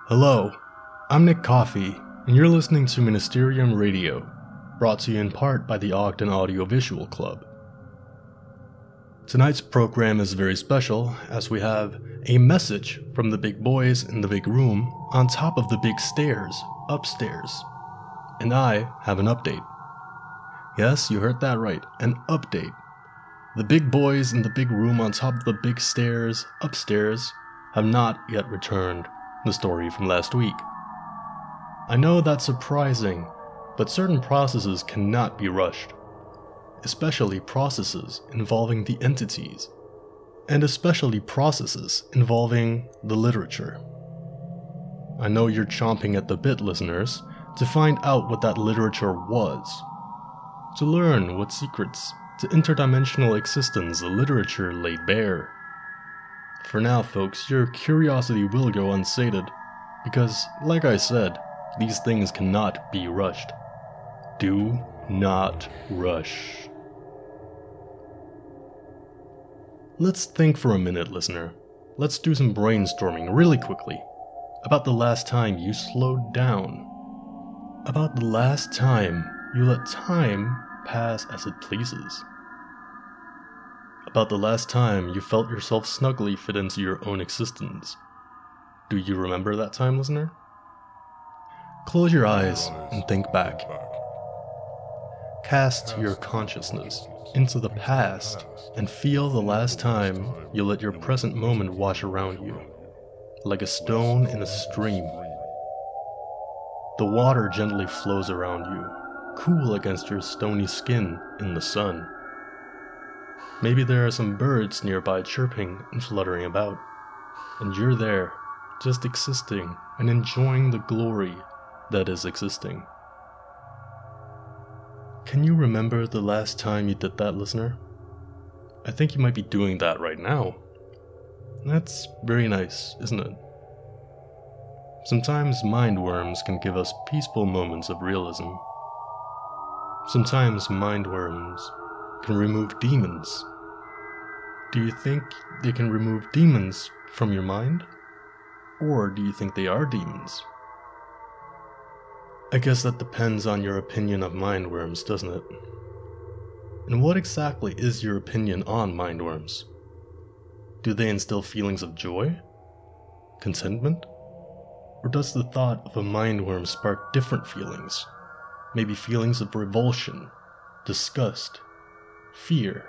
Hello, I'm Nick Coffee, and you're listening to Ministerium Radio, brought to you in part by the Ogden Audiovisual Club. Tonight's program is very special, as we have a message from the big boys in the big room on top of the big stairs upstairs. And I have an update. Yes, you heard that right, an update. The big boys in the big room on top of the big stairs upstairs have not yet returned the story from last week. I know that's surprising, but certain processes cannot be rushed, especially processes involving the entities, and especially processes involving the literature. I know you're chomping at the bit, listeners, to find out what that literature was, to learn what secrets to interdimensional existence the literature laid bare. For now, folks, your curiosity will go unsated, because, like I said, these things cannot be rushed. Do not rush. Let's think for a minute, listener. Let's do some brainstorming really quickly about the last time you slowed down. About the last time you let time pass as it pleases. About the last time you felt yourself snugly fit into your own existence. Do you remember that time, listener? Close your eyes and think back. Cast your consciousness into the past and feel the last time you let your present moment wash around you, like a stone in a stream. The water gently flows around you, cool against your stony skin in the sun. Maybe there are some birds nearby chirping and fluttering about, and you're there, just existing and enjoying the glory that is existing. Can you remember the last time you did that, listener? I think you might be doing that right now. That's very nice, isn't it? Sometimes mind worms can give us peaceful moments of realism. Sometimes mind worms can remove demons. Do you think they can remove demons from your mind? Or do you think they are demons? I guess that depends on your opinion of mind worms, doesn't it? And what exactly is your opinion on mind worms? Do they instill feelings of joy? Contentment? Or does the thought of a mind worm spark different feelings? Maybe feelings of revulsion, disgust, fear.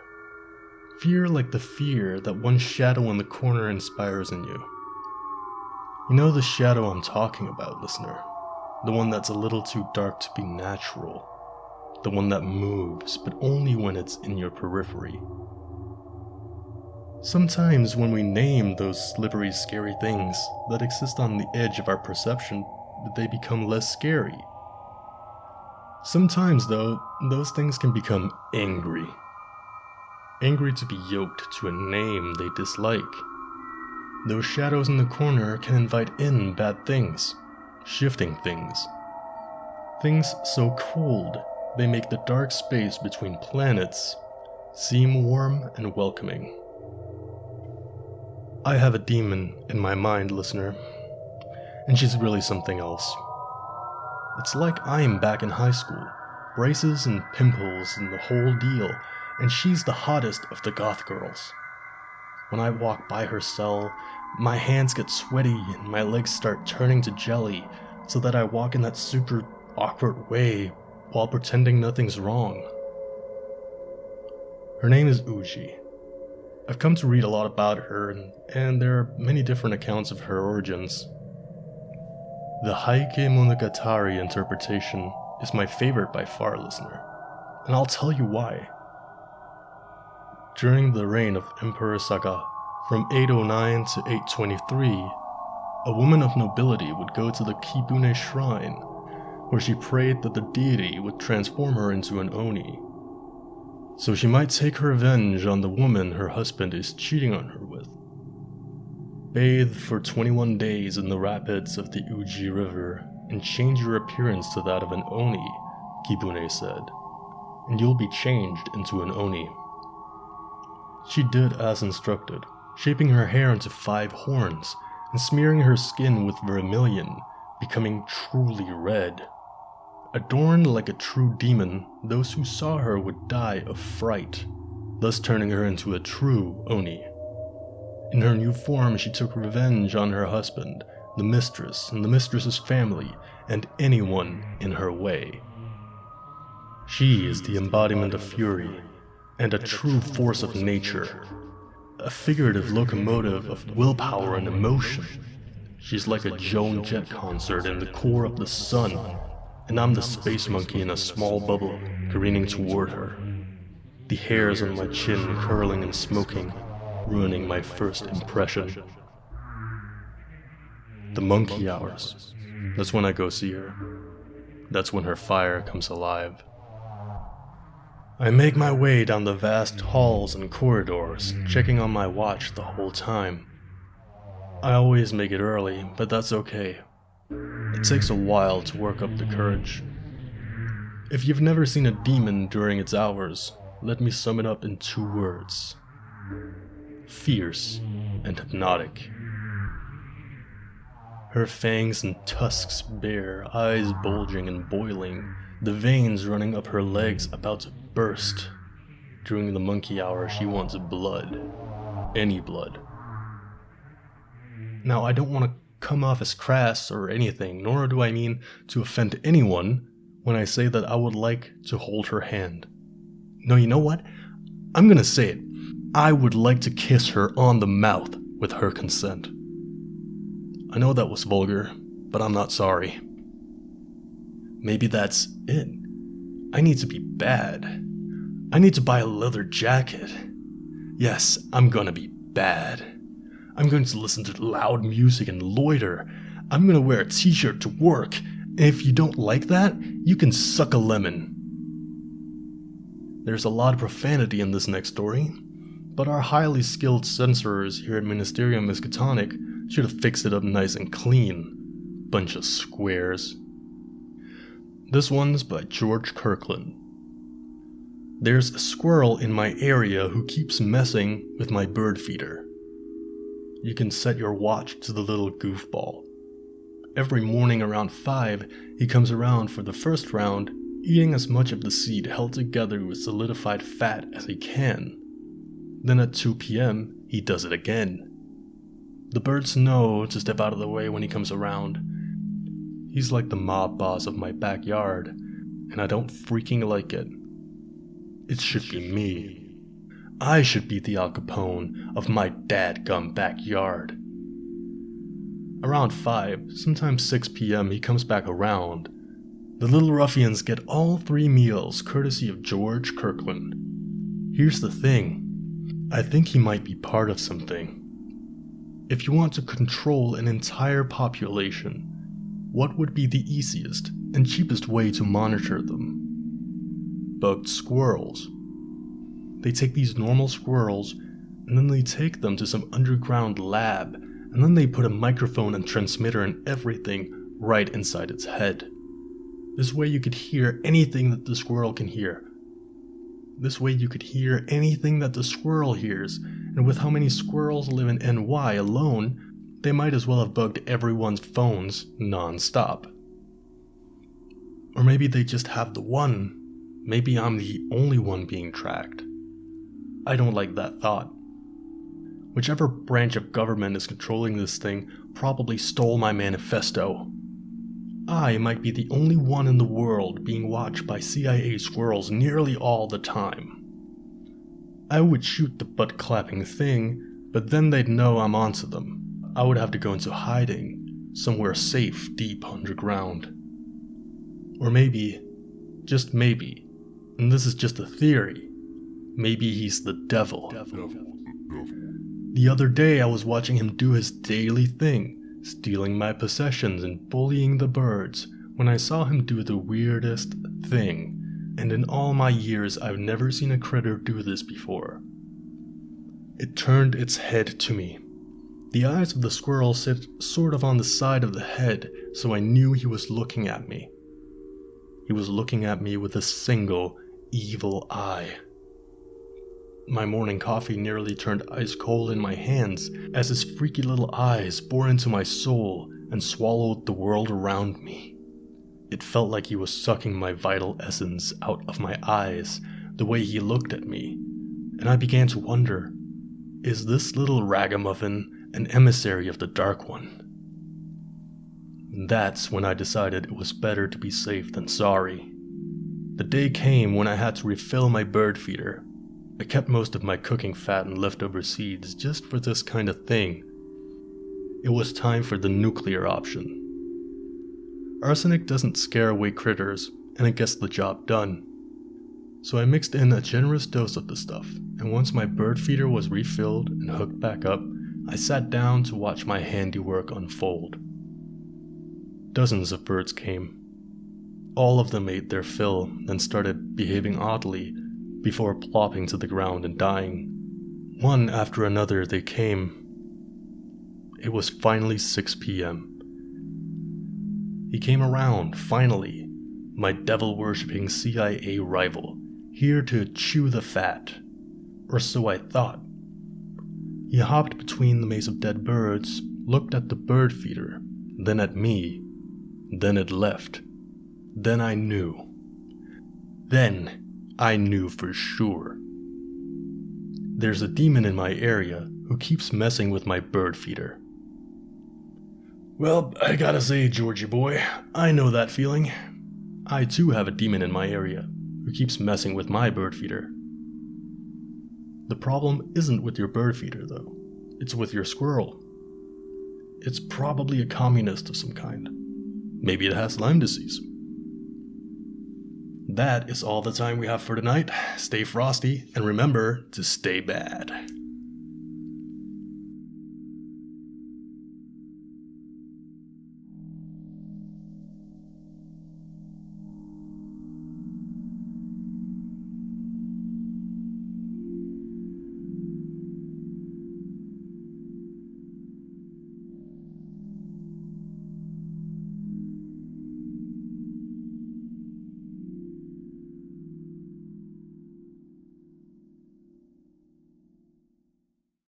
Fear like the fear that one shadow in the corner inspires in you. You know the shadow I'm talking about, listener. The one that's a little too dark to be natural. The one that moves, but only when it's in your periphery. Sometimes when we name those slippery, scary things that exist on the edge of our perception, they become less scary. Sometimes, though, those things can become angry. Angry to be yoked to a name they dislike. Those shadows in the corner can invite in bad things, shifting things. Things so cold, they make the dark space between planets seem warm and welcoming. I have a demon in my mind, listener, and she's really something else. It's like I'm back in high school, braces and pimples and the whole deal, and she's the hottest of the goth girls. When I walk by her cell, my hands get sweaty and my legs start turning to jelly, so that I walk in that super awkward way while pretending nothing's wrong. Her name is Uji. I've come to read a lot about her, and there are many different accounts of her origins. The Heike Monogatari interpretation is my favorite by far, listener, and I'll tell you why. During the reign of Emperor Saga, from 809 to 823, a woman of nobility would go to the Kibune shrine, where she prayed that the deity would transform her into an oni, so she might take her revenge on the woman her husband is cheating on her with. Bathe for 21 days in the rapids of the Uji River and change your appearance to that of an oni, Kibune said. and you'll be changed into an Oni. She did as instructed, shaping her hair into 5 horns and smearing her skin with vermilion, becoming truly red. Adorned like a true demon, those who saw her would die of fright, thus turning her into a true Oni. In her new form, she took revenge on her husband, the mistress, and the mistress's family, and anyone in her way. She is the embodiment of fury, and a true force of nature, a figurative locomotive of willpower and emotion. She's like a Joan Jett concert in the core of the sun, and I'm the space monkey in a small bubble careening toward her, the hairs on my chin curling and smoking, ruining my first impression. The monkey hours, that's when I go see her. That's when her fire comes alive. I make my way down the vast halls and corridors, checking on my watch the whole time. I always make it early, but that's okay. It takes a while to work up the courage. If you've never seen a demon during its hours, let me sum it up in 2 words. Fierce and hypnotic. Her fangs and tusks bare, eyes bulging and boiling, the veins running up her legs about to burst. During the monkey hour, she wants blood. Any blood. Now, I don't want to come off as crass or anything, nor do I mean to offend anyone when I say that I would like to hold her hand. No, you know what? I'm gonna say it. I would like to kiss her on the mouth with her consent. I know that was vulgar, but I'm not sorry. Maybe that's it. I need to be bad. I need to buy a leather jacket. Yes, I'm gonna be bad. I'm going to listen to loud music and loiter. I'm gonna wear a t-shirt to work. And if you don't like that, you can suck a lemon. There's a lot of profanity in this next story, but our highly skilled censorers here at Ministerium Miskatonic should have fixed it up nice and clean. Bunch of squares. This one's by George Kirkland. There's a squirrel in my area who keeps messing with my bird feeder. You can set your watch to the little goofball. Every morning around 5, he comes around for the first round, eating as much of the seed held together with solidified fat as he can. Then at 2 p.m., he does it again. The birds know to step out of the way when he comes around. He's like the mob boss of my backyard, and I don't freaking like it. It should be me. I should be the Al Capone of my dadgum backyard. Around 5, sometimes 6 p.m., he comes back around. The little ruffians get all 3 meals courtesy of George Kirkland. Here's the thing. I think he might be part of something. If you want to control an entire population, what would be the easiest and cheapest way to monitor them? Bugged squirrels. They take these normal squirrels, and then they take them to some underground lab, and then they put a microphone and transmitter and everything right inside its head. This way you could hear anything that the squirrel can hear. This way you could hear anything that the squirrel hears, and with how many squirrels live in NY alone, they might as well have bugged everyone's phones non-stop. Or maybe they just have the one. Maybe I'm the only one being tracked. I don't like that thought. Whichever branch of government is controlling this thing probably stole my manifesto. I might be the only one in the world being watched by CIA squirrels nearly all the time. I would shoot the butt-clapping thing, but then they'd know I'm onto them. I would have to go into hiding, somewhere safe deep underground. Or maybe, just maybe, and this is just a theory, maybe he's the devil. The other day I was watching him do his daily thing, stealing my possessions and bullying the birds, when I saw him do the weirdest thing, and in all my years I've never seen a critter do this before. It turned its head to me. The eyes of the squirrel sit sort of on the side of the head, so I knew he was looking at me. He was looking at me with a single, evil eye. My morning coffee nearly turned ice cold in my hands as his freaky little eyes bore into my soul and swallowed the world around me. It felt like he was sucking my vital essence out of my eyes the way he looked at me, and I began to wonder, is this little ragamuffin an emissary of the Dark One? That's when I decided it was better to be safe than sorry. The day came when I had to refill my bird feeder. I kept most of my cooking fat and leftover seeds just for this kind of thing. It was time for the nuclear option. Arsenic doesn't scare away critters, and it gets the job done. So I mixed in a generous dose of the stuff, and once my bird feeder was refilled and hooked back up, I sat down to watch my handiwork unfold. Dozens of birds came. All of them ate their fill, then started behaving oddly before plopping to the ground and dying. One after another they came. It was finally 6 p.m. He came around, finally, my devil-worshipping CIA rival, here to chew the fat. Or so I thought. He hopped between the maze of dead birds, looked at the bird feeder, then at me, then it left. Then I knew. Then I knew for sure. There's a demon in my area who keeps messing with my bird feeder. Well, I gotta say, Georgie boy, I know that feeling. I too have a demon in my area who keeps messing with my bird feeder. The problem isn't with your bird feeder, though. It's with your squirrel. It's probably a communist of some kind. Maybe it has Lyme disease. That is all the time we have for tonight. Stay frosty, and remember to stay bad.